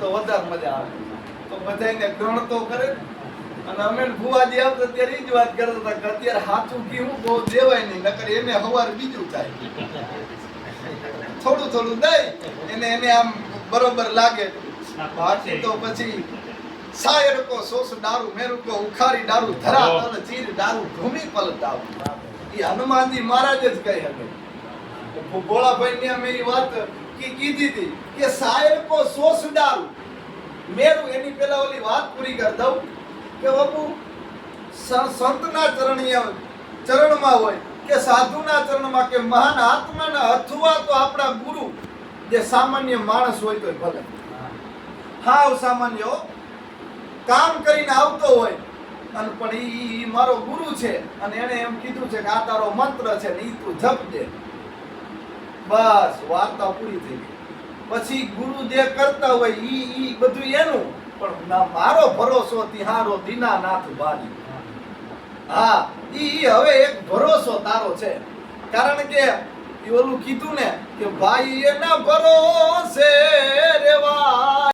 તો વધારે મજા આવે. તો બધાને ગ્રહણ તો કરે. અને અમે ભુવાજી આવતા ત્યારે ઈ જ વાત કરતા હતા કે અત્યારે હાથું કીવું બહુ દેવાય નહીં, નકર એને હવાર બીજું થાય. થોડું થોડું દઈ એને આમ બરોબર લાગે. બાકી તો પછી શાયર કો સોસ દારૂ મેરુ કો ઉખારી દારૂ ધરા તન ચીર દારૂ ભૂમિ પલટાવ. ઈ હનુમાનજી મહારાજ જ કહી શકે. ભોળાભાઈ ને અમે ઈ વાત કીધી હતી કે શાયર કો સોસ દારૂ મેરુ. એની પેલા ઓલી વાત પૂરી કરી દઉં કે બાપુ સંતના ચરણમાં હોય કે સાધુના ચરણમાં કે મહાન આત્માના અથવા તો આપણા ગુરુ જે સામાન્ય માણસ હોય તો ભલે, હાવ સામાન્ય કામ કરીને આવતો હોય અને પણ ઈ મારો ગુરુ છે અને એને એમ કીધું છે કે આ તારો મંત્ર છે ને ઈ તું જપજે, બસ વાર્તા પૂરી થઈ ગઈ. પછી ગુરુ જે કરતા હોય ઈ બધું એનું, પણ મારો ભરોસો તિહારો દીનાનાથ વાલી. હા, ઈ હવે એક ભરોસો તારો છે. કારણ કે ઈ ઓલું કીધું ને કે ભાઈ એના ભરોસે રેવા